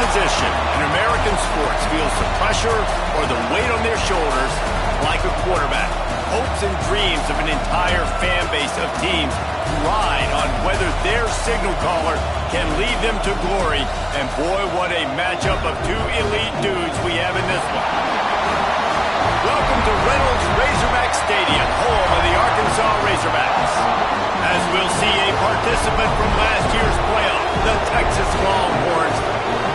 position in American sports feels the pressure or the weight on their shoulders like a quarterback. Hopes and dreams of an entire fan base of teams ride on whether their signal caller can lead them to glory. And boy, what a matchup of two elite dudes we have in this one. Welcome to Reynolds Razorback Stadium, home of the Arkansas Razorbacks. As we'll see a participant from last year's playoff, the Texas Longhorns,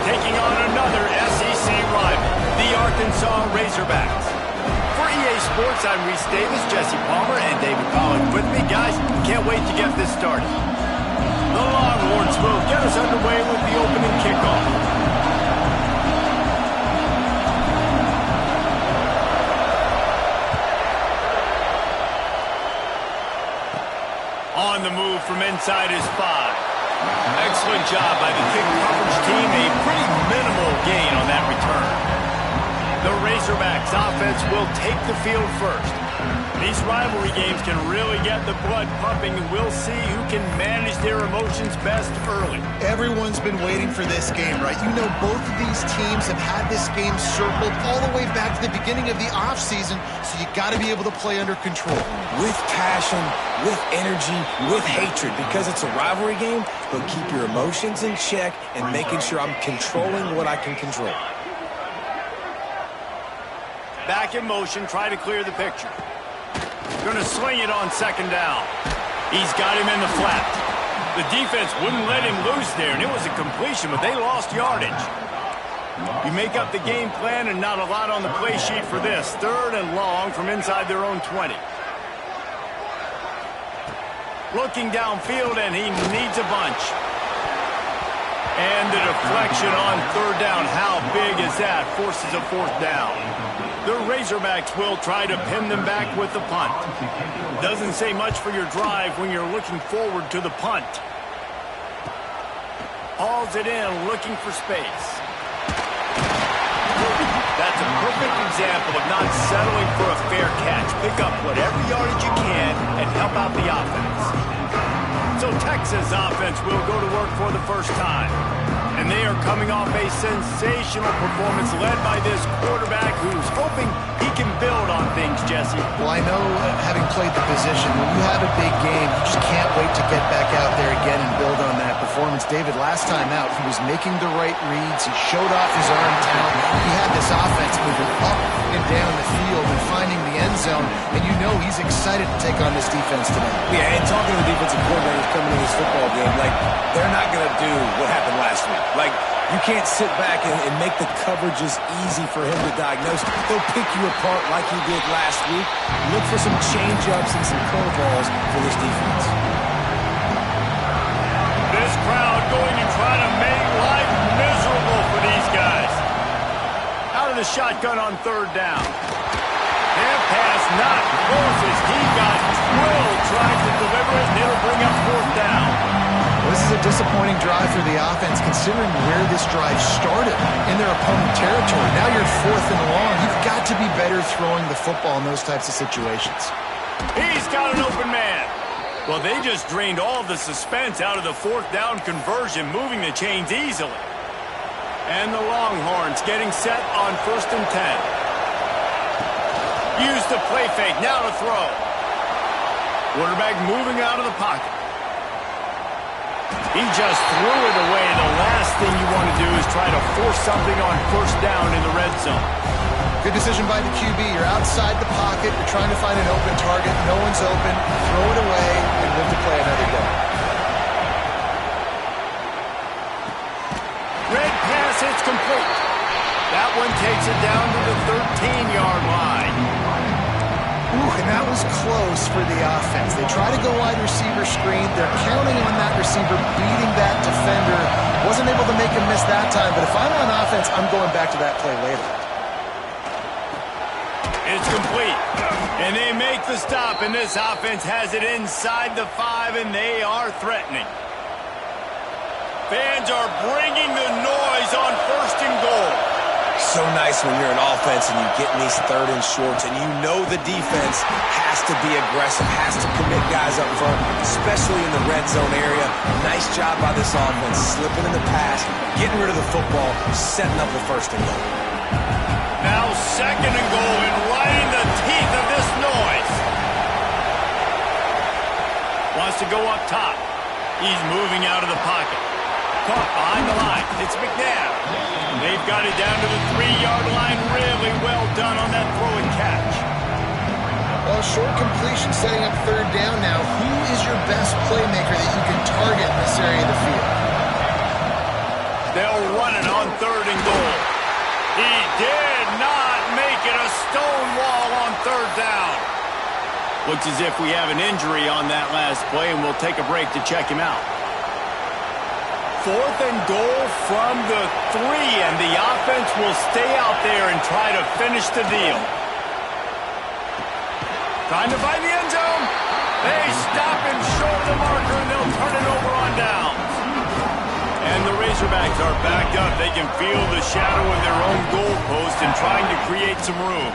taking on another SEC rival, the Arkansas Razorbacks. For EA Sports, I'm Reese Davis, Jesse Palmer, and David Collins with me. Guys, can't wait to get this started. The Longhorns will get us underway with the opening kickoff. On the move from inside his 5. Excellent job by the kick coverage team. A pretty minimal gain on that return. The Razorbacks offense will take the field first. These rivalry games can really get the blood pumping, and we'll see who can manage their emotions best early. Everyone's been waiting for this game, right? You know, both of these teams have had this game circled all the way back to the beginning of the offseason, so you got to be able to play under control. With passion, with energy, with hatred, because it's a rivalry game, but keep your emotions in check and making sure I'm controlling what I can control. Back in motion, try to clear the picture. Going to sling it on second down. He's got him in the flat. The defense wouldn't let him loose there, and it was a completion, but they lost yardage. You make up the game plan and not a lot on the play sheet for this. 3rd and long from inside their own 20. Looking downfield, and he needs a bunch. And the deflection on 3rd down. How big is that? Forces a 4th down. The Razorbacks will try to pin them back with the punt. Doesn't say much for your drive when you're looking forward to the punt. Hauls it in, looking for space. That's a perfect example of not settling for a fair catch. Pick up whatever yardage you can and help out the offense. So Texas offense will go to work for the first time. And they are coming off a sensational performance led by this quarterback who's hoping he can build on things, Jesse. Well, I know, having played the position, when you have a big game, you just can't wait to get back out there again and build on that performance. David, last time out, he was making the right reads. He showed off his arm talent. He had this offense moving up and down the field and finding the end zone. And you know he's excited to take on this defense today. Yeah, and talking to the defensive coordinators coming in this football game, like, they're not going to do what happened last week. Like, you can't sit back and make the coverages easy for him to diagnose. He'll pick you apart like he did last week. Look for some change-ups and some curveballs for this defense. This crowd going to try to make life miserable for these guys. Out of the shotgun on 3rd down. That pass not close as he got drilled trying to deliver it, and it'll bring up 4th down. This is a disappointing drive for the offense, considering where this drive started in their opponent territory. Now you're 4th and long. You've got to be better throwing the football in those types of situations. He's got an open man. Well, they just drained all the suspense out of the 4th down conversion, moving the chains easily. And the Longhorns getting set on 1st and 10. Use the play fake, now to throw. Quarterback moving out of the pocket. He just threw it away. The last thing you want to do is try to force something on 1st down in the red zone. Good decision by the QB. You're outside the pocket. You're trying to find an open target. No one's open. Throw it away and live to play another day. Red pass, it's complete. That one takes it down to the 13-yard line. Ooh, and that was close for the offense. They try to go wide receiver screen. They're counting on that receiver beating that defender. Wasn't able to make him miss that time, but if I'm on offense, I'm going back to that play later. It's complete. And they make the stop, and this offense has it inside the 5, and they are threatening. Fans are bringing the noise on 1st and goal. so nice when you're an offense and you get in these third and shorts and you know the defense has to be aggressive, has to commit guys up front, especially in the red zone area. Nice job by this offense, slipping in the pass, getting rid of the football, setting up the first and goal. Now second and goal and right in the teeth of this noise. Wants to go up top. He's moving out of the pocket. Caught behind the line. It's McNabb. They've got it down to the 3-yard line. Really well done on that throw and catch. Well, short completion setting up third down now. Who is your best playmaker that you can target in this area of the field? They'll run it on third and goal. He did not make it a stone wall on third down. Looks as if we have an injury on that last play, and we'll take a break to check him out. Fourth and goal from the 3, and the offense will stay out there and try to finish the deal. Trying to find the end zone. They stop him short of the marker, and they'll turn it over on downs. And the Razorbacks are backed up. They can feel the shadow of their own goalpost and trying to create some room.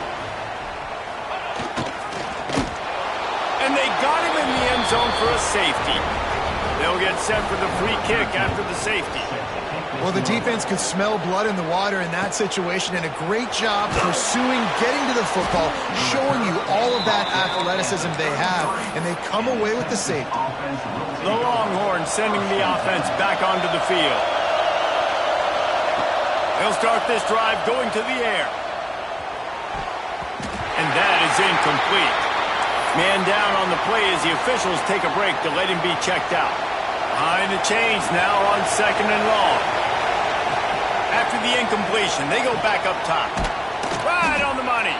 And they got him in the end zone for a safety. They'll get set for the free kick after the safety. Well, the defense could smell blood in the water in that situation, and a great job pursuing, getting to the football, showing you all of that athleticism they have, and they come away with the safety. The Longhorns sending the offense back onto the field. They'll start this drive going to the air. And that is incomplete. Man down on the play as the officials take a break to let him be checked out. Behind the chains now on second and long. After the incompletion, they go back up top. Right on the money.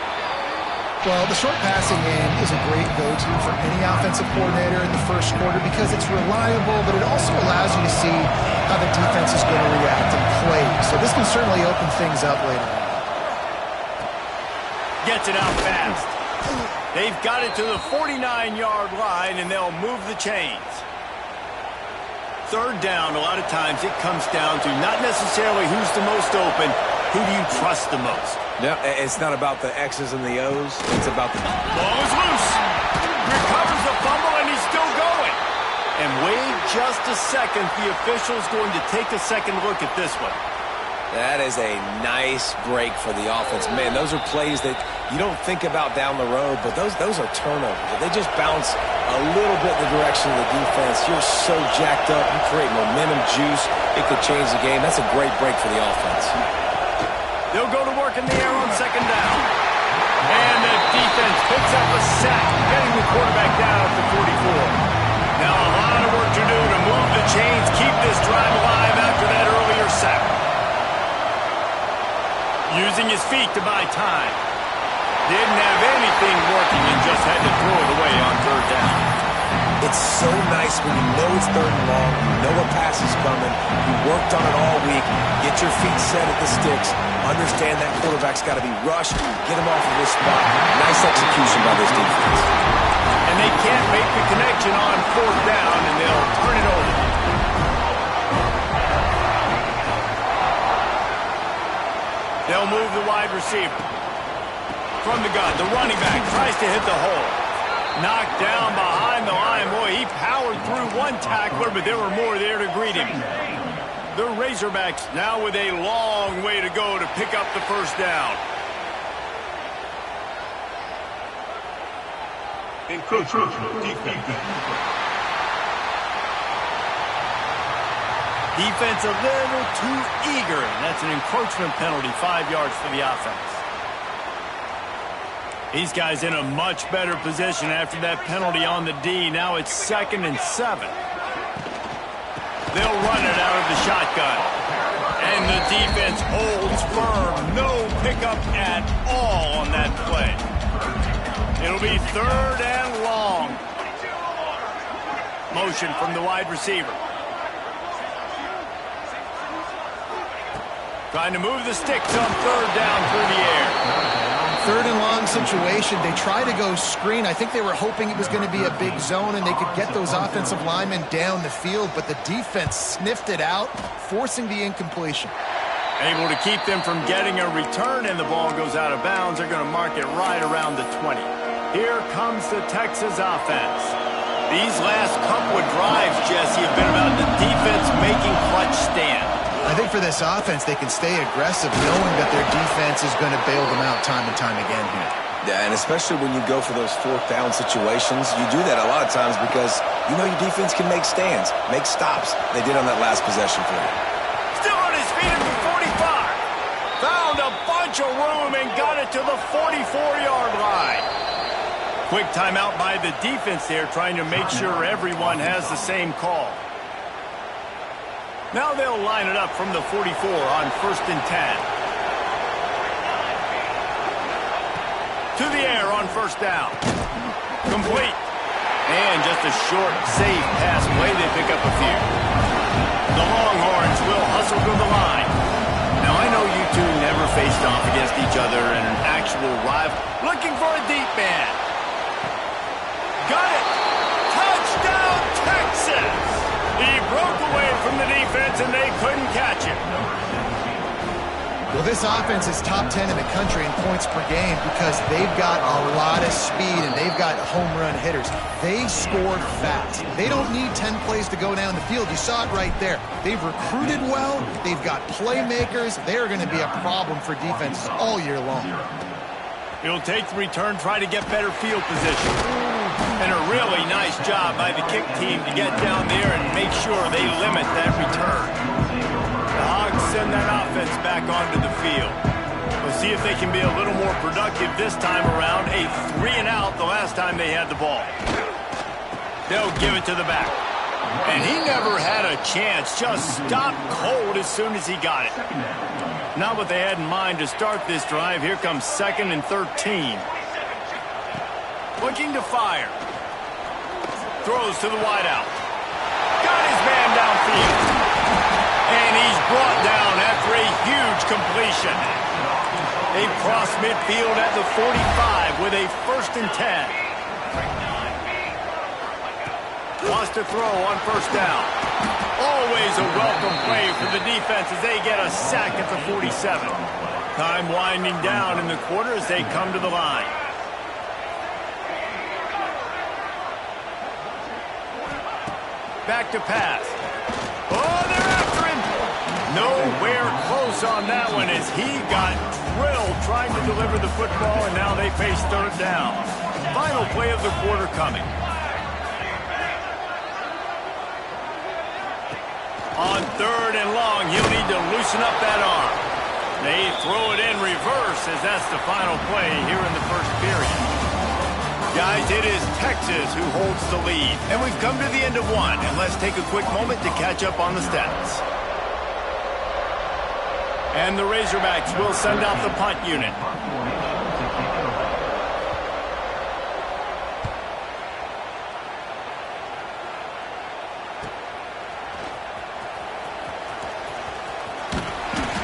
Well, the short passing game is a great go-to for any offensive coordinator in the first quarter because it's reliable, but it also allows you to see how the defense is going to react and play. So this can certainly open things up later on. Gets it out fast. They've got it to the 49-yard line, and they'll move the chains. Third down, a lot of times it comes down to not necessarily who's the most open, who do you trust the most? No, it's not about the X's and the O's. It's about the... Ball is loose. Recovers the fumble, and he's still going. And wait just a second. The official's going to take a second look at this one. That is a nice break for the offense. Man, those are plays that you don't think about down the road, but those are turnovers. If they just bounce a little bit in the direction of the defense, you're so jacked up. You create momentum, juice. It could change the game. That's a great break for the offense. They'll go to work in the air on second down. And the defense picks up a sack, getting the quarterback down at the 44. Now a lot of work to do to move the chains, keep this drive alive after that earlier sack. Using his feet to buy time. Didn't have anything working and just had to throw it away on third down. It's so nice when you know it's third and long, you know a pass is coming, you worked on it all week, get your feet set at the sticks, understand that quarterback's got to be rushed, get him off of this spot. Nice execution by this defense. And they can't make the connection on fourth down, and they'll turn it over. They'll move the wide receiver. From the gun, the running back tries to hit the hole. Knocked down behind the line. Boy, he powered through one tackler, but there were more there to greet him. The Razorbacks now with a long way to go to pick up the first down. Encroachment defense. Defense a little too eager, and that's an encroachment penalty, 5 yards for the offense. These guys in a much better position after that penalty on the D. Now it's 2nd and 7. They'll run it out of the shotgun. And the defense holds firm. No pickup at all on that play. It'll be 3rd and long. Motion from the wide receiver. Trying to move the sticks on 3rd down through the air. 3rd and long situation. They try to go screen. I think they were hoping it was going to be a big zone and they could get those offensive linemen down the field, but the defense sniffed it out, forcing the incompletion. Able to keep them from getting a return, and the ball goes out of bounds. They're going to mark it right around the 20. Here comes the Texas offense. These last couple of drives, Jesse, have been about the defense making clutch stand. I think for this offense, they can stay aggressive knowing that their defense is going to bail them out time and time again here. Yeah, and especially when you go for those fourth down situations, you do that a lot of times because you know your defense can make stands, make stops. They did on that last possession for you. Still on his feet at the 45. Found a bunch of room and got it to the 44-yard line. Quick timeout by the defense there, trying to make sure everyone has the same call. Now they'll line it up from the 44 on 1st and 10. To the air on 1st down. Complete. And just a short, safe pass play. They pick up a few. The Longhorns will hustle to the line. Now, I know you two never faced off against each other in an actual rival. Looking for a deep man. Got it. Touchdown, Texas. He broke away from the defense, and they couldn't catch him. Well, this offense is top 10 in the country in points per game because they've got a lot of speed and they've got home run hitters. They scored fast. They don't need 10 plays to go down the field. You saw it right there. They've recruited well. They've got playmakers. They're going to be a problem for defenses all year long. He'll take the return, try to get better field position. And a really nice job by the kick team to get down there and make sure they limit that return. The Hogs send that offense back onto the field. We'll see if they can be a little more productive this time around. A 3-and-out the last time they had the ball. They'll give it to the back. And he never had a chance. Just stopped cold as soon as he got it. Not what they had in mind to start this drive. Here comes 2nd and 13. Looking to fire. Throws to the wideout. Got his man downfield. And he's brought down after a huge completion. They cross midfield at the 45 with a 1st and 10. Wants to throw on 1st down. Always a welcome play for the defense as they get a sack at the 47. Time winding down in the quarter as they come to the line. Back to pass. Oh, they're after him. Nowhere close on that one as he got drilled trying to deliver the football, and now they face 3rd down. Final play of the quarter coming. On 3rd and long, he'll need to loosen up that arm. They throw it in reverse as that's the final play here in the 1st period. Guys, it is Texas who holds the lead. And we've come to the end of one. And let's take a quick moment to catch up on the stats. And the Razorbacks will send out the punt unit.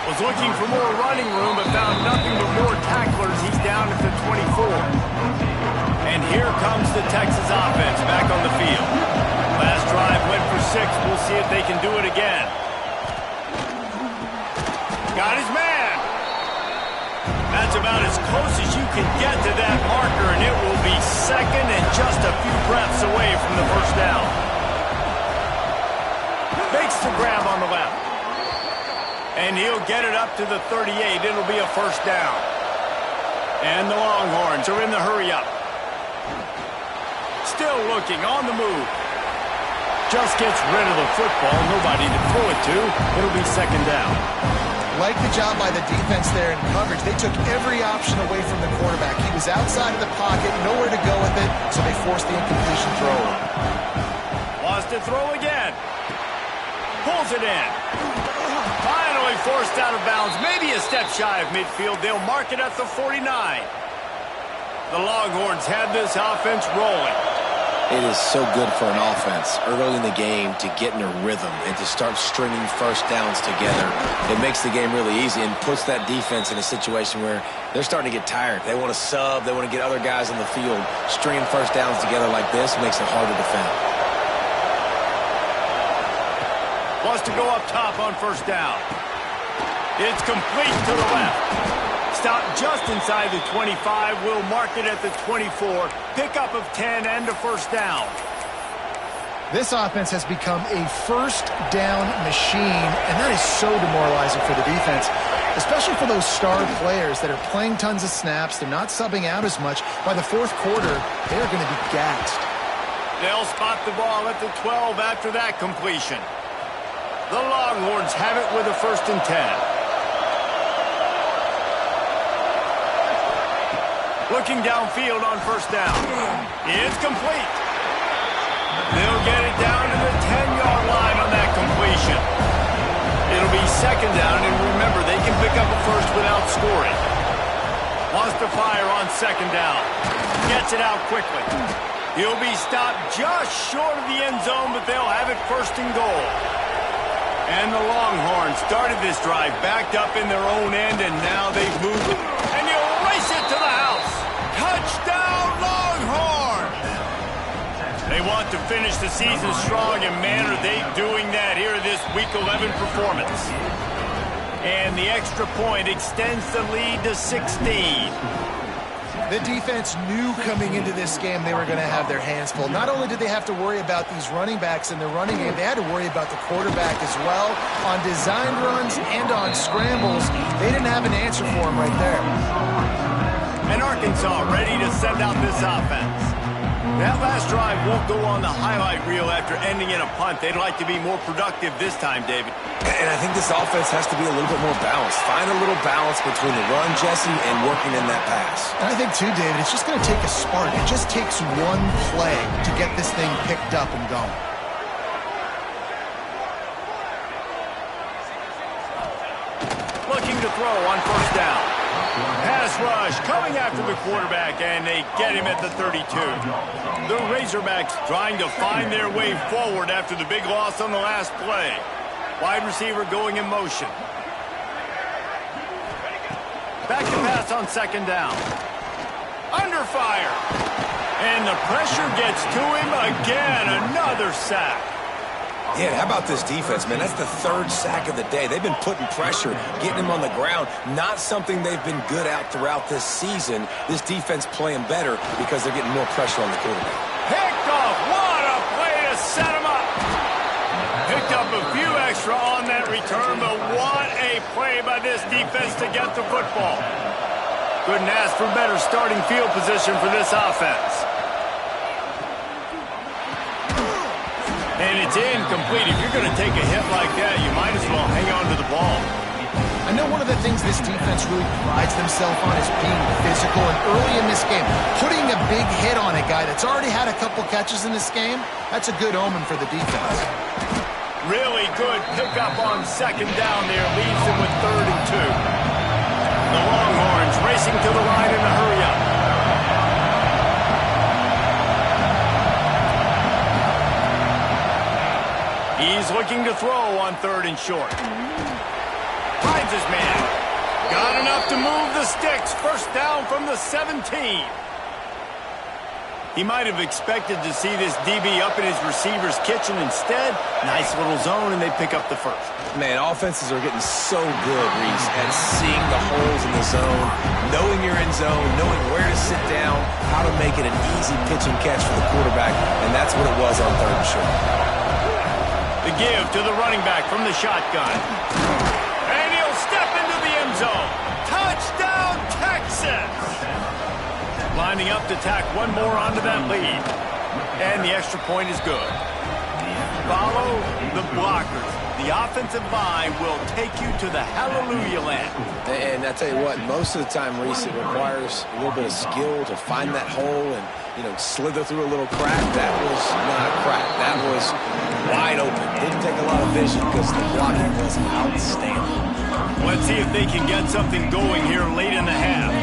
Was looking for more running room, but found nothing but more tacklers. He's down at the 24. And here comes the Texas offense back on the field. Last drive went for 6. We'll see if they can do it again. Got his man. That's about as close as you can get to that marker, and it will be 2nd and just a few breaths away from the 1st down. Makes the grab on the left. And he'll get it up to the 38. It'll be a 1st down. And the Longhorns are in the hurry-up. Still looking, on the move. Just gets rid of the football. Nobody to throw it to. It'll be 2nd down. Like the job by the defense there in coverage. They took every option away from the quarterback. He was outside of the pocket, nowhere to go with it, so they forced the incompletion throw. Wants to throw again. Pulls it in. Finally forced out of bounds. Maybe a step shy of midfield. They'll mark it at the 49. The Longhorns have this offense rolling. It is so good for an offense early in the game to get in a rhythm and to start stringing 1st downs together. It makes the game really easy and puts that defense in a situation where they're starting to get tired. They want to sub. They want to get other guys on the field. Stringing 1st downs together like this makes it hard to defend. Wants to go up top on 1st down. It's complete to the left. Stop just inside the 25. We'll mark it at the 24. Pickup of 10 and a first down. This offense has become a first down machine, and that is so demoralizing for the defense, especially for those star players that are playing tons of snaps. They're not subbing out as much. By the fourth quarter, they're going to be gassed. They'll spot the ball at the 12 after that completion. The Longhorns have it with a first and 10. Looking downfield on first down. It's complete. They'll get it down to the 10-yard line on that completion. It'll be second down, and remember, they can pick up a first without scoring. Wants to fire on second down. Gets it out quickly. He'll be stopped just short of the end zone, but they'll have it first and goal. And the Longhorns started this drive backed up in their own end, and now they've moved. And he'll race it to the house. Touchdown, Longhorns! They want to finish the season strong, and man, are they doing that here in this Week 11 performance. And the extra point extends the lead to 16. The defense knew coming into this game they were going to have their hands full. Not only did they have to worry about these running backs in the running game, they had to worry about the quarterback as well. On designed runs and on scrambles, they didn't have an answer for him right there. And Arkansas ready to send out this offense. That last drive won't go on the highlight reel after ending in a punt. They'd like to be more productive this time, David. And I think this offense has to be a little bit more balanced. Find a little balance between the run, Jesse, and working in that pass. And I think, too, David, it's just going to take a spark. It just takes one play to get this thing picked up and going. Looking to throw on first down. Pass rush coming after the quarterback, and they get him at the 32. The Razorbacks trying to find their way forward after the big loss on the last play. Wide receiver going in motion. Back to pass on second down. Under fire. And the pressure gets to him again. Another sack. Yeah, how about this defense, man? That's the third sack of the day. They've been putting pressure, getting him on the ground. Not something they've been good at throughout this season. This defense playing better because they're getting more pressure on the quarterback. Picked off. What a play to set him up. Picked up a few extra on that return, but what a play by this defense to get the football. Couldn't ask for better starting field position for this offense. And it's incomplete. If you're going to take a hit like that, you might as well hang on to the ball. I know one of the things this defense really prides themselves on is being physical, and early in this game, putting a big hit on a guy that's already had a couple catches in this game, that's a good omen for the defense. Really good pickup on second down there. Leaves them with 3rd and 2. The Longhorns racing to the line in a hurry-up. He's looking to throw on 3rd and short. Finds his man. Got enough to move the sticks. First down from the 17. He might have expected to see this DB up in his receiver's kitchen. Instead, nice little zone, and they pick up the first. Man, offenses are getting so good, Reese, at seeing the holes in the zone, knowing you're in zone, knowing where to sit down, how to make it an easy pitch and catch for the quarterback, and that's what it was on 3rd and short. The give to the running back from the shotgun. And he'll step into the end zone. Touchdown, Texas! Lining up to tack one more onto that lead. And the extra point is good. Follow the blockers. The offensive line will take you to the hallelujah land. And I tell you what, most of the time, Reese, it requires a little bit of skill to find that hole and, slither through a little crack. That was not a crack. That was wide open. Didn't take a lot of vision because the blocking was outstanding. Let's see if they can get something going here late in the half.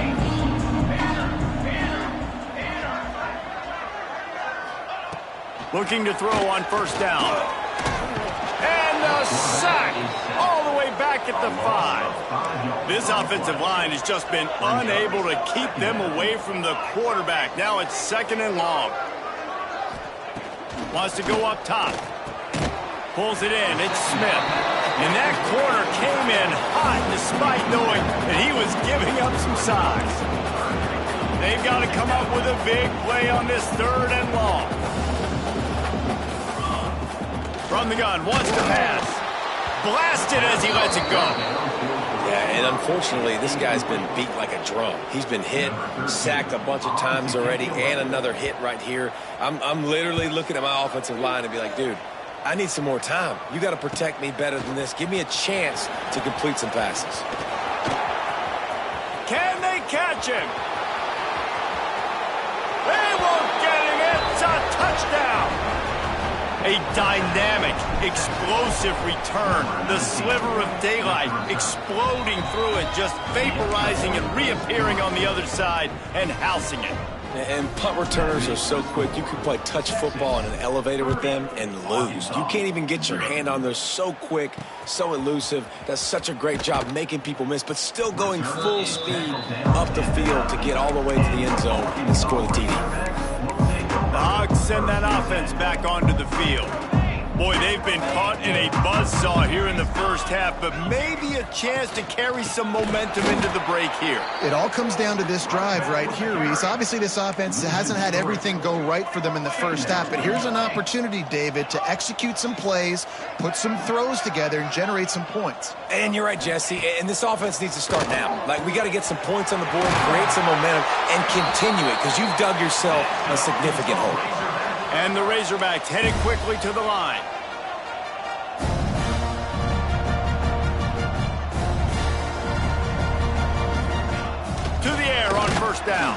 Looking to throw on first down. And a sack all the way back at the 5. This offensive line has just been unable to keep them away from the quarterback. Now it's 2nd and long. Wants to go up top. Pulls it in. It's Smith. And that corner came in hot despite knowing that he was giving up some size. They've got to come up with a big play on this 3rd and long. From the gun, wants to pass. Blasted as he lets it go. Yeah, and unfortunately, this guy's been beat like a drum. He's been hit, sacked a bunch of times already, and another hit right here. I'm literally looking at my offensive line and be like, dude, I need some more time. You got to protect me better than this. Give me a chance to complete some passes. Can they catch him? They won't get him. It's a touchdown. A dynamic, explosive return. The sliver of daylight exploding through it, just vaporizing and reappearing on the other side and housing it. And punt returners are so quick. You can play touch football in an elevator with them and lose. You can't even get your hand on them. So quick, so elusive. Does such a great job making people miss, but still going full speed up the field to get all the way to the end zone and score the TD. The Hogs send that offense back onto the field. Boy, they've been caught in a buzzsaw here in the first half, but maybe a chance to carry some momentum into the break here. It all comes down to this drive right here, Reese. Obviously, this offense hasn't had everything go right for them in the first half, but here's an opportunity, David, to execute some plays, put some throws together, and generate some points. And you're right, Jesse, and this offense needs to start now. Like, we got to get some points on the board, create some momentum, and continue it, because you've dug yourself a significant hole. And the Razorbacks headed quickly to the line. To the air on 1st down.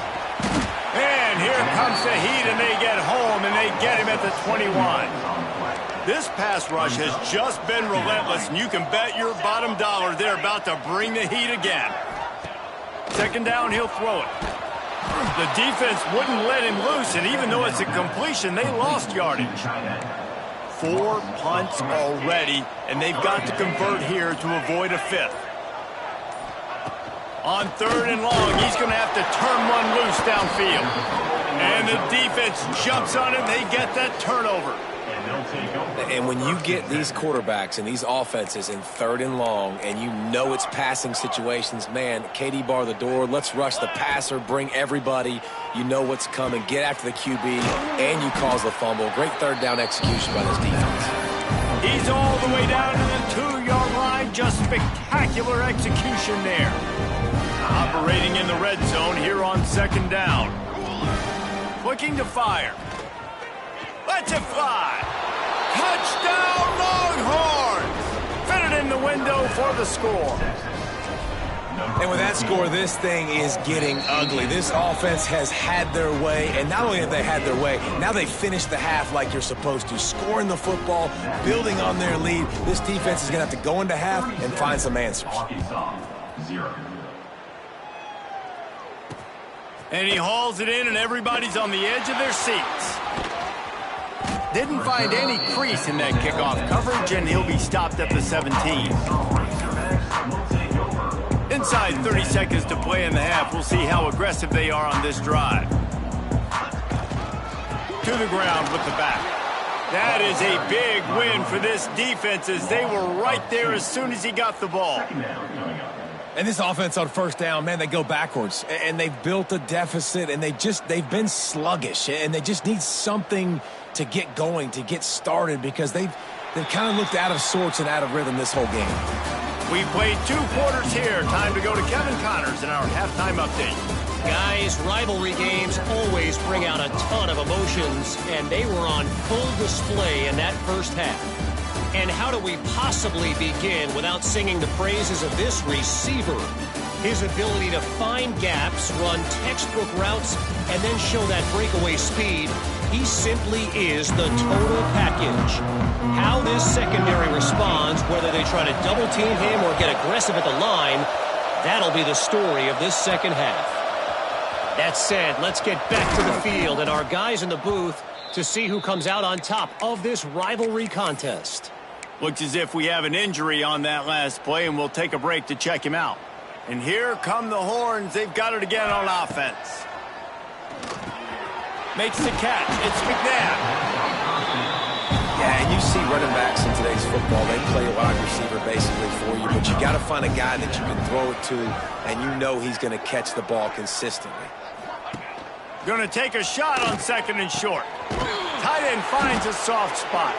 And here comes the heat, and they get home, and they get him at the 21. This pass rush has just been relentless, and you can bet your bottom dollar they're about to bring the heat again. 2nd down, he'll throw it. The defense wouldn't let him loose, and even though it's a completion, they lost yardage. 4 punts already, and they've got to convert here to avoid a 5th. On 3rd and long, he's going to have to turn one loose downfield. And the defense jumps on it, and they get that turnover. And when you get these quarterbacks and these offenses in 3rd and long, and you know it's passing situations, man, KD bar the door, let's rush the passer, bring everybody, you know what's coming, get after the QB, and you cause the fumble. Great 3rd down execution by this defense. He's all the way down to the 2-yard line, just spectacular execution there. Operating in the red zone here on 2nd down. Looking to fire. Let's it fly. Touchdown, Longhorns! Fit it in the window for the score. And with that score, this thing is getting ugly. This offense has had their way, and not only have they had their way, now they finished the half like you're supposed to, scoring the football, building on their lead. This defense is going to have to go into half and find some answers. And he hauls it in, and everybody's on the edge of their seats. Didn't find any crease in that kickoff coverage, and he'll be stopped at the 17. Inside 30 seconds to play in the half. We'll see how aggressive they are on this drive. To the ground with the back. That is a big win for this defense, as they were right there as soon as he got the ball. And this offense on 1st down, man, they go backwards. And they've built a deficit, and they've been sluggish. And they just need something to get going, to get started, because they've kind of looked out of sorts and out of rhythm this whole game. We played 2 quarters here. Time to go to Kevin Connors in our halftime update. Guys, rivalry games always bring out a ton of emotions, and they were on full display in that first half. And how do we possibly begin without singing the praises of this receiver? His ability to find gaps, run textbook routes, and then show that breakaway speed. He simply is the total package. How this secondary responds, whether they try to double team him or get aggressive at the line, that'll be the story of this second half. That said, let's get back to the field and our guys in the booth to see who comes out on top of this rivalry contest. Looks as if we have an injury on that last play, and we'll take a break to check him out. And here come the Horns. They've got it again on offense. Makes the catch. It's McNabb. Yeah, and you see running backs in today's football, they play a wide receiver basically for you, but you got to find a guy that you can throw it to, and you know he's going to catch the ball consistently. Going to take a shot on 2nd and short. Tight end finds a soft spot.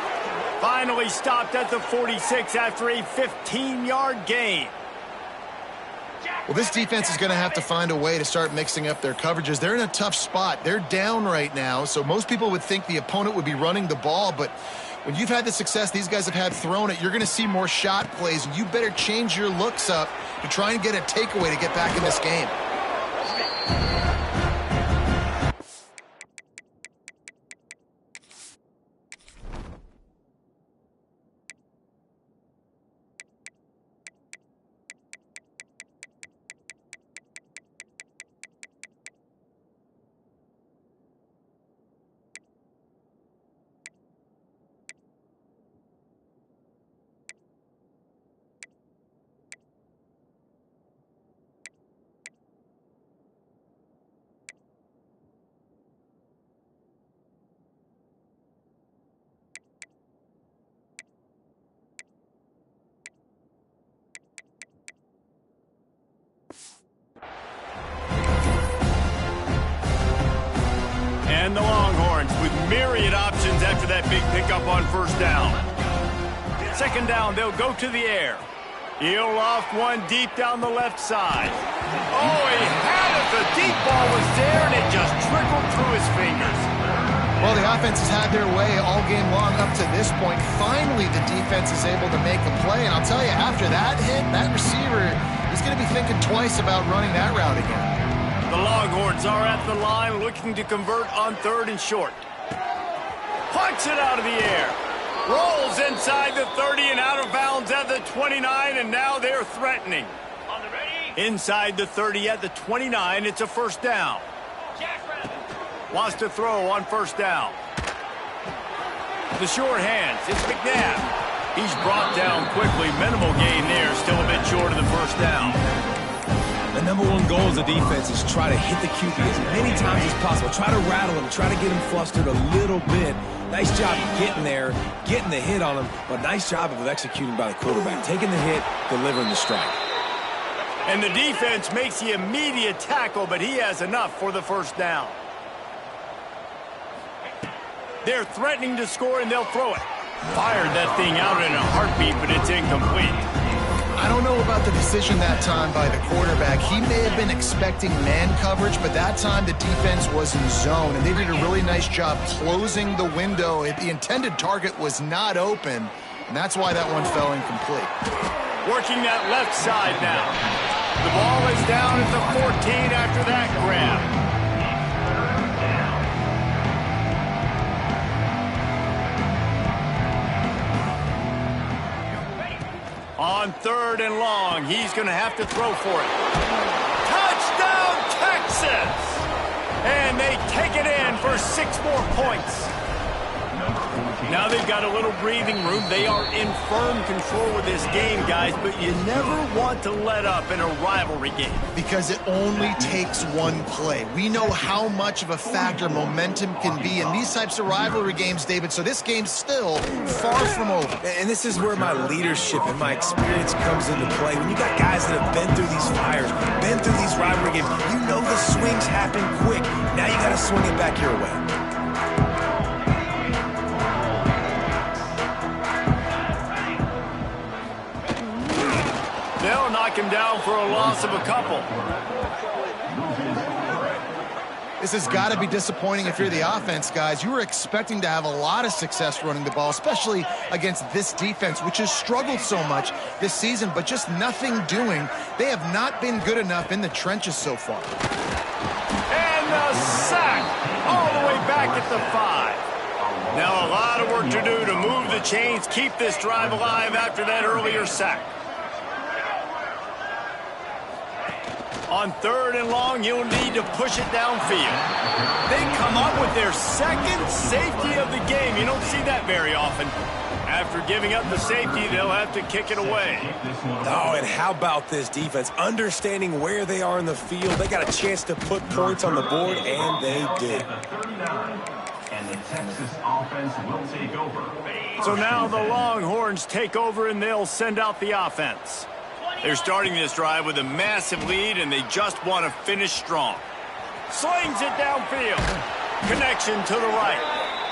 Finally stopped at the 46 after a 15-yard gain. Well, this defense is going to have to find a way to start mixing up their coverages. They're in a tough spot. They're down right now, so most people would think the opponent would be running the ball, but when you've had the success these guys have had throwing it, you're going to see more shot plays. You better change your looks up to try and get a takeaway to get back in this game. And the Longhorns with myriad options after that big pickup on 1st down. 2nd down, they'll go to the air. He'll loft one deep down the left side. Oh, he had it. The deep ball was there, and it just trickled through his fingers. Well, the offense has had their way all game long up to this point. Finally, the defense is able to make a play. And I'll tell you, after that hit, that receiver is going to be thinking twice about running that route again. The Longhorns are at the line looking to convert on 3rd and short. Punts it out of the air. Rolls inside the 30 and out of bounds at the 29, and now they're threatening. Inside the 30 at the 29, it's a 1st down. Wants to throw on 1st down. The short hands, it's McNabb. He's brought down quickly. Minimal gain there, still a bit short of the 1st down. The number one goal as a defense is try to hit the QB as many times as possible. Try to rattle him, try to get him flustered a little bit. Nice job getting there, getting the hit on him, but nice job of executing by the quarterback. Taking the hit, delivering the strike. And the defense makes the immediate tackle, but he has enough for the 1st down. They're threatening to score, and they'll throw it. Fired that thing out in a heartbeat, but it's incomplete. I don't know about the decision that time by the quarterback. He may have been expecting man coverage, but that time the defense was in zone, and they did a really nice job closing the window. The intended target was not open, and that's why that one fell incomplete. Working that left side now. The ball is down at the 14 after that grab. On 3rd and long, he's going to have to throw for it. Touchdown, Texas! And they take it in for 6 more points. Now they've got a little breathing room. They are in firm control of this game, guys, but you never want to let up in a rivalry game. Because it only takes one play. We know how much of a factor momentum can be in these types of rivalry games, David, so this game's still far from over. And this is where my leadership and my experience comes into play. When you got guys that have been through these fires, been through these rivalry games, you know the swings happen quick. Now you got to swing it back your way. They'll knock him down for a loss of a couple. This has got to be disappointing if you're the offense, guys. You were expecting to have a lot of success running the ball, especially against this defense, which has struggled so much this season, but just nothing doing. They have not been good enough in the trenches so far. And the sack all the way back at the 5. Now a lot of work to do to move the chains, keep this drive alive after that earlier sack. On 3rd and long, you'll need to push it downfield. They come up with their 2nd safety of the game. You don't see that very often. After giving up the safety, they'll have to kick it away. Oh, and how about this defense? Understanding where they are in the field. They got a chance to put points on the board, and they did. Texas offense will take over. So now the Longhorns take over and they'll send out the offense. They're starting this drive with a massive lead and they just want to finish strong. Slings it downfield. Connection to the right.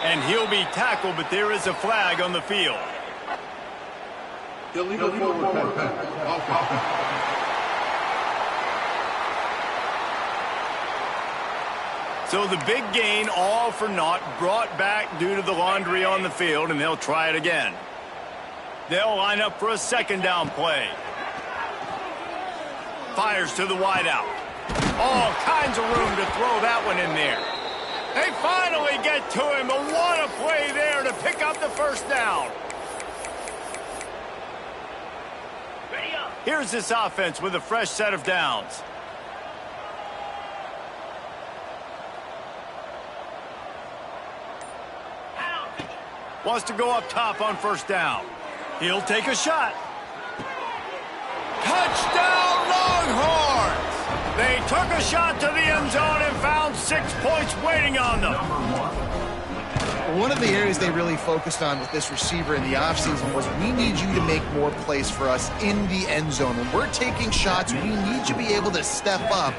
And he'll be tackled, but there is a flag on the field. Illegal forward pass. So the big gain, all for naught, brought back due to the laundry on the field, and they'll try it again. They'll line up for a second down play. Fires to the wideout. All kinds of room to throw that one in there. They finally get to him, but what a play there to pick up the first down. Here's this offense with a fresh set of downs. Wants to go up top on first down. He'll take a shot. Touchdown, Longhorns! They took a shot to the end zone and found 6 points waiting on them. One of the areas they really focused on with this receiver in the offseason was we need you to make more plays for us in the end zone. When we're taking shots, we need you to be able to step up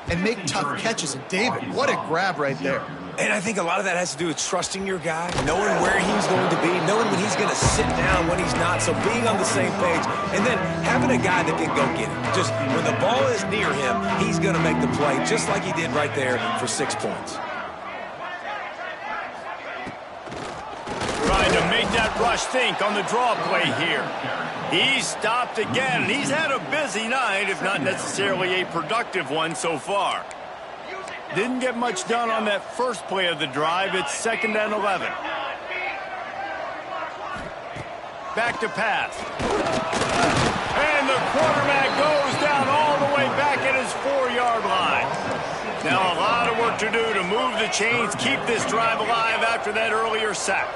and make tough catches. And David, what a grab right there. And I think a lot of that has to do with trusting your guy, knowing where he's going to be, knowing when he's going to sit down, when he's not, so being on the same page, and then having a guy that can go get it. Just when the ball is near him, he's going to make the play, just like he did right there for 6 points. Trying to make that rush think on the draw play here. He's stopped again, and he's had a busy night, if not necessarily a productive one so far. Didn't get much done on that first play of the drive. It's 2nd and 11. Back to pass. And the quarterback goes down all the way back at his 4-yard line. Now a lot of work to do to move the chains, keep this drive alive after that earlier sack.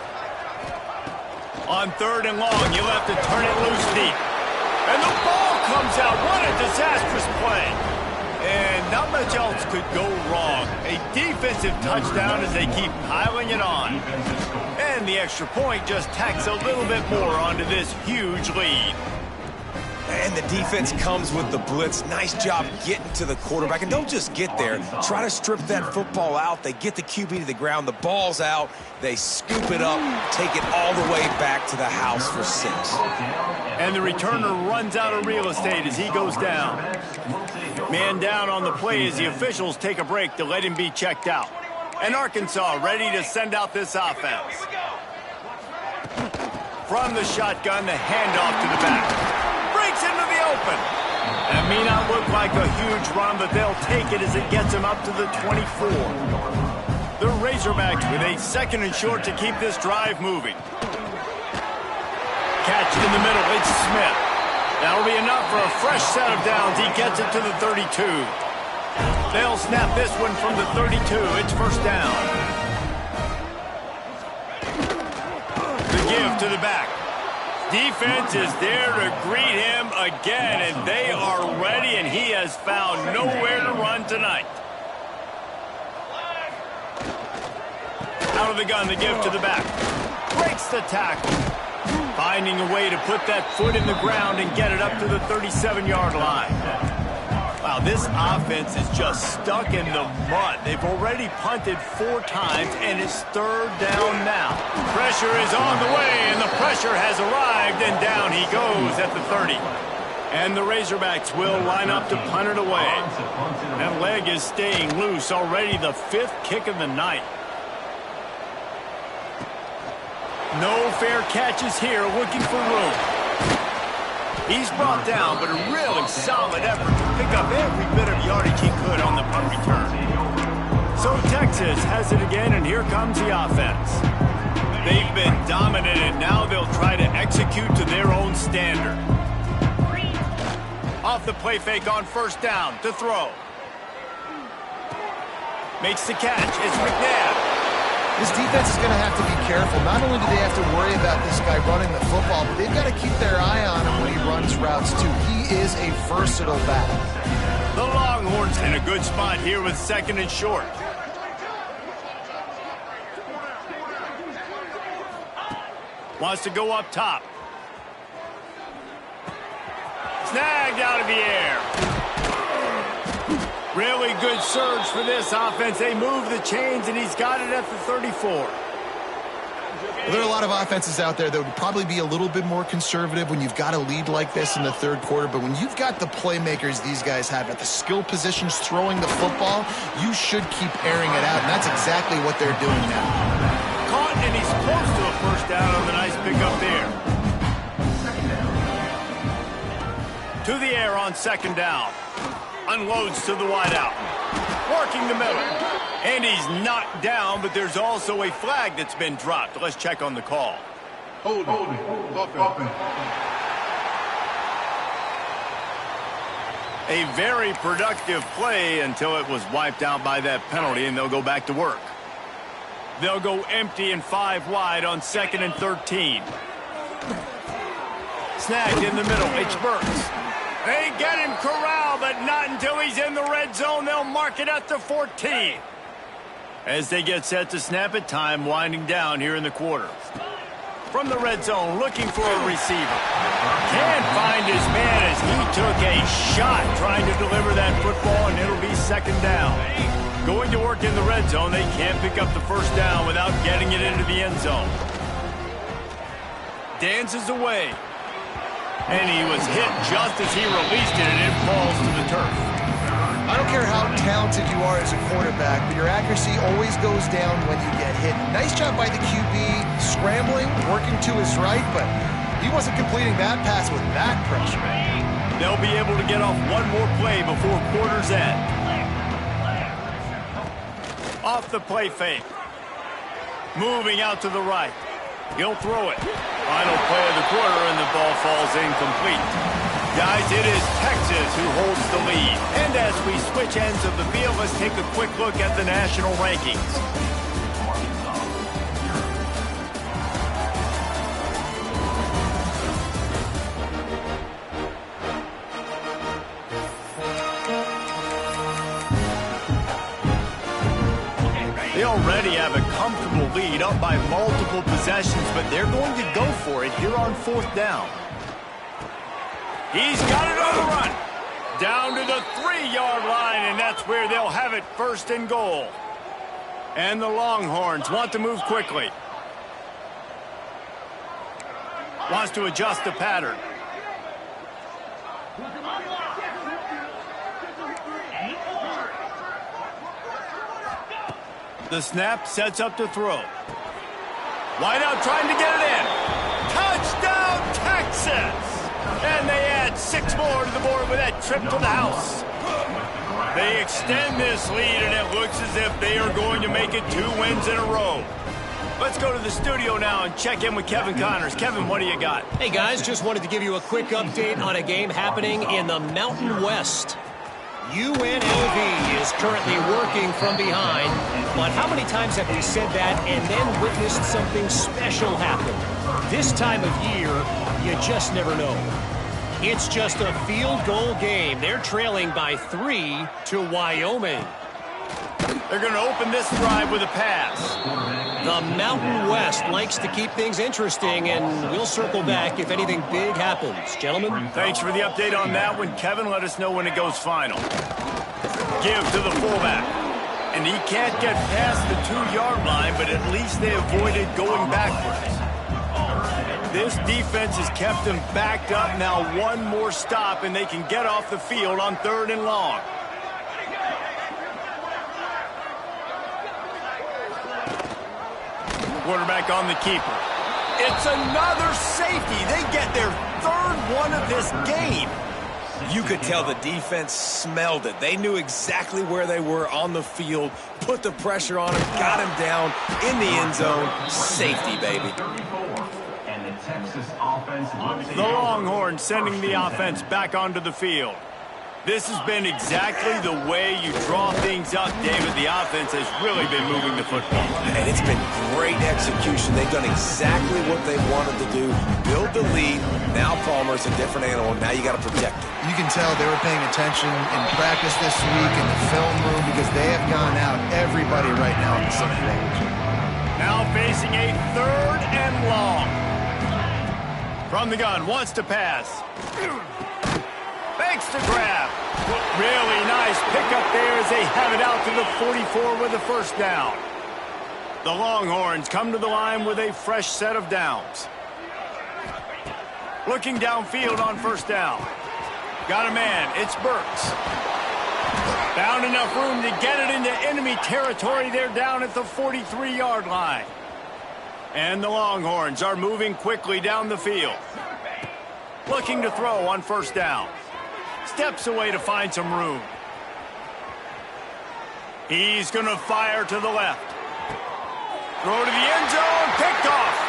On 3rd and long, you'll have to turn it loose deep. And the ball comes out. What a disastrous play. And not much else could go wrong. A defensive touchdown as they keep piling it on. And the extra point just tacks a little bit more onto this huge lead. And the defense comes with the blitz. Nice job getting to the quarterback. And don't just get there. Try to strip that football out. They get the QB to the ground. The ball's out. They scoop it up, take it all the way back to the house for 6. And the returner runs out of real estate as he goes down. Man down on the play as the officials take a break to let him be checked out. And Arkansas ready to send out this offense. From the shotgun, the handoff to the back. Breaks into the open. That may not look like a huge run, but they'll take it as it gets them up to the 24. The Razorbacks with a 2nd and short to keep this drive moving. Catch in the middle, it's Smith. That'll be enough for a fresh set of downs. He gets it to the 32. They'll snap this one from the 32. It's first down. The give to the back. Defense is there to greet him again, and they are ready, and he has found nowhere to run tonight. Out of the gun, the give to the back. Breaks the tackle. Finding a way to put that foot in the ground and get it up to the 37-yard line. Wow, this offense is just stuck in the mud. They've already punted 4 times, and it's 3rd down now. Pressure is on the way, and the pressure has arrived, and down he goes at the 30. And the Razorbacks will line up to punt it away. That leg is staying loose, already the 5th kick of the night. No fair catches here, looking for room. He's brought down, but a really solid effort to pick up every bit of yardage he could on the punt return. So Texas has it again, and here comes the offense. They've been dominated. Now they'll try to execute to their own standard. Off the play fake on first down to throw. Makes the catch. It's McNabb. This defense is going to have to be careful. Not only do they have to worry about this guy running the football, but they've got to keep their eye on him when he runs routes, too. He is a versatile back. The Longhorns in a good spot here with 2nd and short. Wants to go up top. Snagged out of the air. Really good surge for this offense. They move the chains, and he's got it at the 34. Well, there are a lot of offenses out there that would probably be a little bit more conservative when you've got a lead like this in the third quarter. But when you've got the playmakers these guys have at the skill positions throwing the football, you should keep airing it out. And that's exactly what they're doing now. Caught, and he's close to a first down on the nice pickup there. To the air on second down. Unloads to the wideout. Working the middle. And he's knocked down, but there's also a flag that's been dropped. Let's check on the call. Hold it. A very productive play until it was wiped out by that penalty, and they'll go back to work. They'll go empty and 5 wide on 2nd and 13. Snagged in the middle. It's Burks. They get him corralled, but not until he's in the red zone. They'll mark it at the 14. As they get set to snap it, time winding down here in the quarter. From the red zone, looking for a receiver. Can't find his man as he took a shot trying to deliver that football, and it'll be 2nd down. Going to work in the red zone, they can't pick up the first down without getting it into the end zone. Dances away. And he was hit just as he released it, and it falls to the turf. I don't care how talented you are as a quarterback, but your accuracy always goes down when you get hit. Nice job by the QB, scrambling, working to his right, but he wasn't completing that pass with that pressure. They'll be able to get off one more play before quarter's end. Off the play fake. Moving out to the right. He'll throw it. Final play of the quarter, and the ball falls incomplete. Guys, it is Texas who holds the lead. And as we switch ends of the field, let's take a quick look at the national rankings. They already have a comfortable lead, up by multiple possessions, but they're going to go for it here on 4th down. He's got it on the run. Down to the 3-yard line, and that's where they'll have it 1st and goal. And the Longhorns want to move quickly. Wants to adjust the pattern. The snap sets up to throw. Wideout trying to get it in. Touchdown, Texas! And they add 6 more to the board with that trip to the house. They extend this lead, and it looks as if they are going to make it 2 wins in a row. Let's go to the studio now and check in with Kevin Connors. Kevin, what do you got? Hey, guys, just wanted to give you a quick update on a game happening in the Mountain West. UNLV is currently working from behind, but how many times have we said that and then witnessed something special happen? This time of year, you just never know. It's just a field goal game. They're trailing by 3 to Wyoming. They're going to open this drive with a pass. The Mountain West likes to keep things interesting, and we'll circle back if anything big happens. Gentlemen? Thanks for the update on that one. Kevin, let us know when it goes final. Give to the fullback. And he can't get past the 2-yard line, but at least they avoided going backwards. This defense has kept them backed up. Now 1 more stop, and they can get off the field on 3rd and long. Quarterback on the keeper. It's another safety. They get their 3rd one of this game. You could tell the defense smelled it. They knew exactly where they were on the field, put the pressure on him, got him down in the end zone. Safety, baby. The Longhorns sending the offense back onto the field. This has been exactly the way you draw things up, David. The offense has really been moving the football. And it's been great execution. They've done exactly what they wanted to do. Build the lead. Now Palmer's a different animal. Now you got to protect it. You can tell they were paying attention in practice this week in the film room because they have gone out everybody right now on the same page. Now facing a 3rd and long. From the gun, wants to pass. Fakes the grab. Really nice pickup there as they have it out to the 44 with a first down. The Longhorns come to the line with a fresh set of downs. Looking downfield on first down. Got a man, it's Burks. Found enough room to get it into enemy territory. They're down at the 43-yard line. And the Longhorns are moving quickly down the field. Looking to throw on first down. Steps away to find some room. He's going to fire to the left. Throw to the end zone, picked off.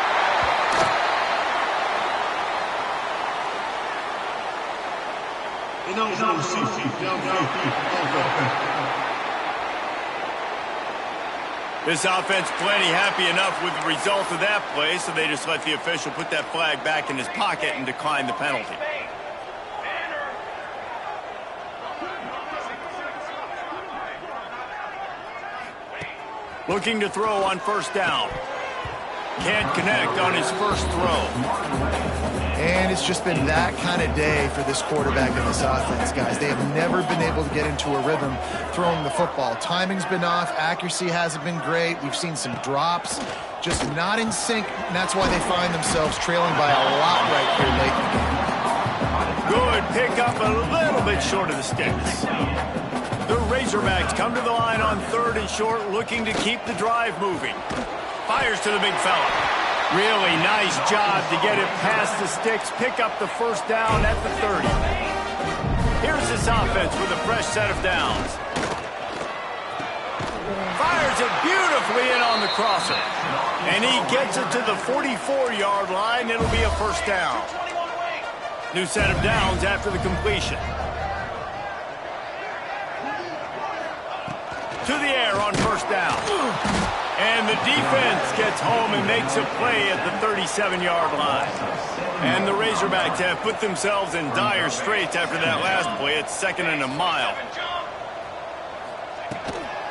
This offense plenty happy enough with the result of that play, so they just let the official put that flag back in his pocket and decline the penalty. Looking to throw on first down. Can't connect on his first throw. And it's just been that kind of day for this quarterback and this offense, guys. They have never been able to get into a rhythm throwing the football. Timing's been off. Accuracy hasn't been great. We've seen some drops. Just not in sync, and that's why they find themselves trailing by a lot right here late in the game. Good pickup, a little bit short of the sticks. The Razorbacks come to the line on 3rd and short, looking to keep the drive moving. Fires to the big fella. Really nice job to get it past the sticks, pick up the first down at the 30. Here's this offense with a fresh set of downs. Fires it beautifully in on the crosser. And he gets it to the 44-yard line. It'll be a first down. New set of downs after the completion. To the air on first down. And the defense gets home and makes a play at the 37-yard line. And the Razorbacks have put themselves in dire straits after that last play. It's 2nd and a mile.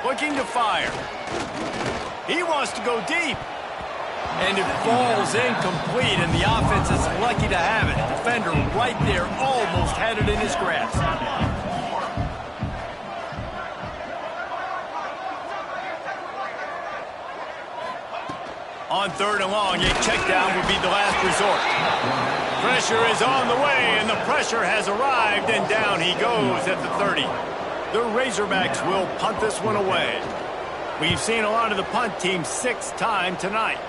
Looking to fire. He wants to go deep. And it falls incomplete, and the offense is lucky to have it. Defender right there almost had it in his grasp. On 3rd and long, a check down would be the last resort. Pressure is on the way, and the pressure has arrived, and down he goes at the 30. The Razorbacks will punt this one away. We've seen a lot of the punt team 6 times tonight.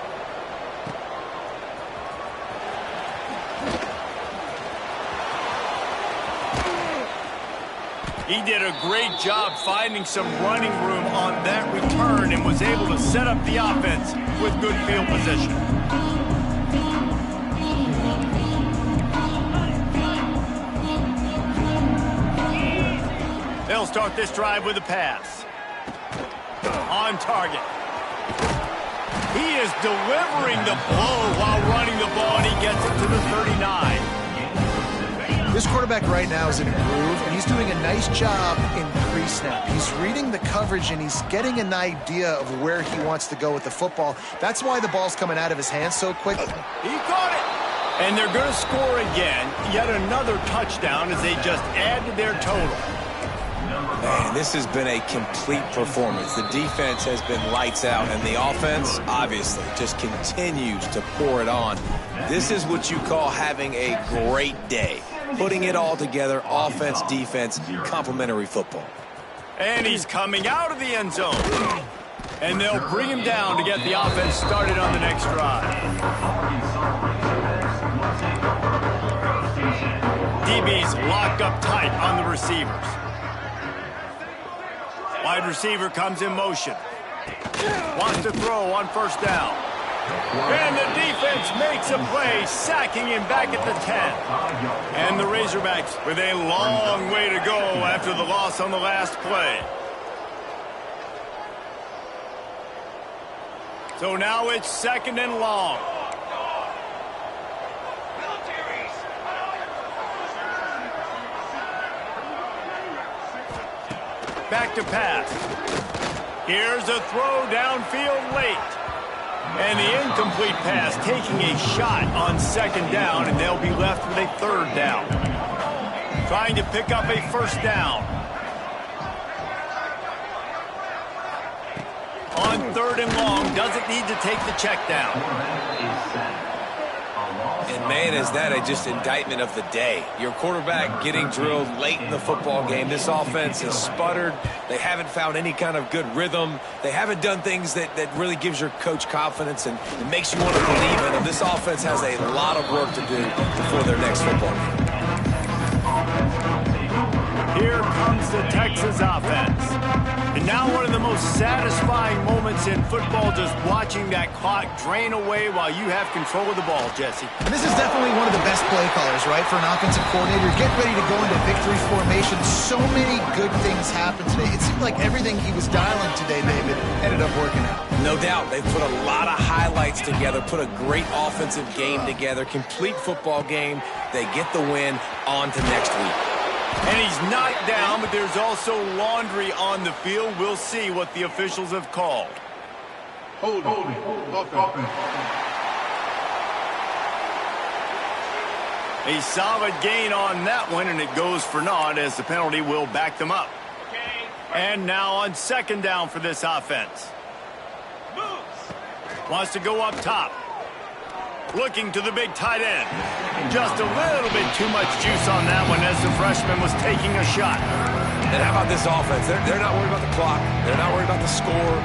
He did a great job finding some running room on that return and was able to set up the offense with good field position. They'll start this drive with a pass. On target. He is delivering the blow while running the ball, and he gets it to the 39. This quarterback right now is in a groove, and he's doing a nice job in pre-snap. He's reading the coverage, and he's getting an idea of where he wants to go with the football. That's why the ball's coming out of his hands so quick. He caught it! And they're going to score again. Yet another touchdown as they just add to their total. Man, this has been a complete performance. The defense has been lights out, and the offense, obviously, just continues to pour it on. This is what you call having a great day. Putting it all together, offense, defense, complementary football. And he's coming out of the end zone. And they'll bring him down to get the offense started on the next drive. DB's locked up tight on the receivers. Wide receiver comes in motion. Wants to throw on first down. And the defense makes a play, sacking him back at the 10. And the Razorbacks with a long way to go after the loss on the last play. So now it's 2nd and long. Back to pass. Here's a throw downfield late. And the incomplete pass taking a shot on second down, and they'll be left with a third down. Trying to pick up a first down. On third and long, doesn't need to take the check down. And man, is that just indictment of the day. Your quarterback getting drilled late in the football game. This offense has sputtered. They haven't found any kind of good rhythm. They haven't done things that really gives your coach confidence and it makes you want to believe in them. This offense has a lot of work to do before their next football game. Here comes the Texas offense. And now one of the most satisfying moments in football, just watching that clock drain away while you have control of the ball, Jesse. And this is definitely one of the best play callers, right, for an offensive coordinator. Get ready to go into victory formation. So many good things happened today. It seemed like everything he was dialing today, David, ended up working out. No doubt. They put a lot of highlights together, put a great offensive game together, complete football game. They get the win. On to next week. And he's knocked down, but there's also laundry on the field. We'll see what the officials have called. Holding. Offense. A solid gain on that one, and it goes for naught as the penalty will back them up. And now on second down for this offense. Wants to go up top. Looking to the big tight end. Just a little bit too much juice on that one as the freshman was taking a shot. And how about this offense? They're not worried about the clock. They're not worried about the score.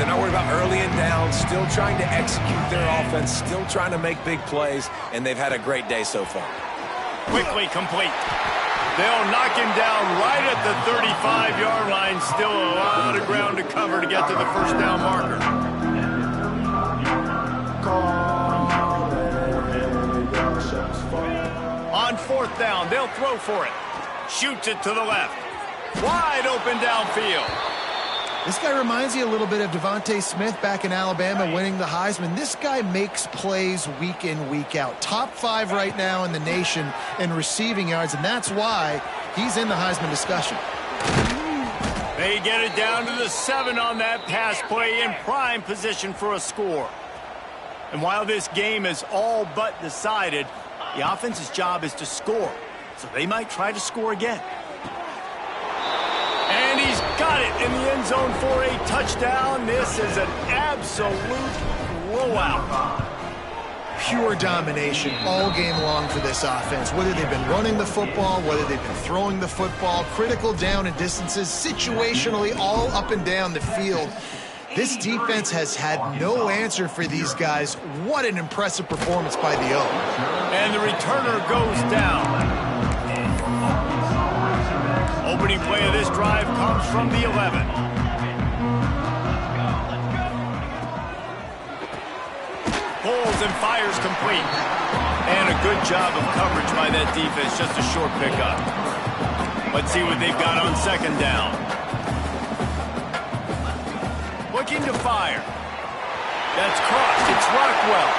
They're not worried about early and down. Still trying to execute their offense. Still trying to make big plays. And they've had a great day so far. Quickly complete. They'll knock him down right at the 35-yard line. Still a lot of ground to cover to get to the first down marker. On fourth down, they'll throw for it. Shoots it to the left. Wide open downfield. This guy reminds you a little bit of Devontae Smith back in Alabama winning the Heisman. This guy makes plays week in, week out. Top 5 right now in the nation in receiving yards, and that's why he's in the Heisman discussion. They get it down to the 7 on that pass play in prime position for a score. And while this game is all but decided, the offense's job is to score. So they might try to score again. And he's got it in the end zone for a touchdown. This is an absolute blowout. Pure domination all game long for this offense. Whether they've been running the football, whether they've been throwing the football, critical down and distances, situationally all up and down the field. This defense has had no answer for these guys. What an impressive performance by the O. And the returner goes down. Opening play of this drive comes from the 11. Pulls and fires complete. And a good job of coverage by that defense. Just a short pickup. Let's see what they've got on second down. Looking to fire. That's crossed. It's Rockwell.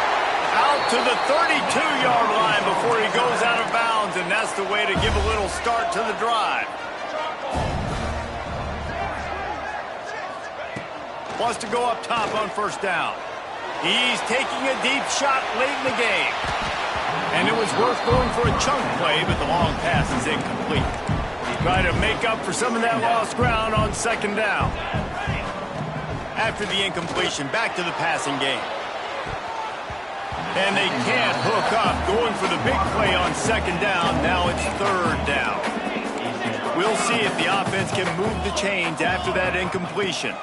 Out to the 32-yard line before he goes out of bounds, and that's the way to give a little start to the drive. Wants to go up top on first down. He's taking a deep shot late in the game. And it was worth going for a chunk play, but the long pass is incomplete. Try to make up for some of that lost ground on second down. After the incompletion, back to the passing game. And they can't hook up, going for the big play on second down. Now it's third down. We'll see if the offense can move the chains after that incompletion.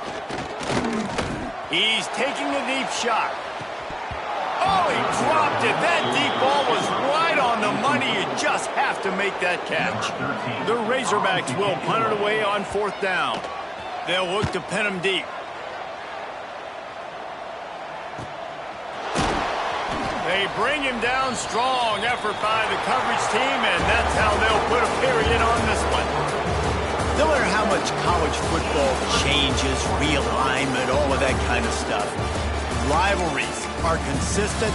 He's taking a deep shot. Oh, he dropped it. That deep ball was right on the money. You just have to make that catch. The Razorbacks will punt it away on fourth down. They'll look to pin him deep. They bring him down strong. Effort by the coverage team, and that's how they'll put a period on this one. No matter how much college football changes, realignment, all of that kind of stuff, rivalries are consistent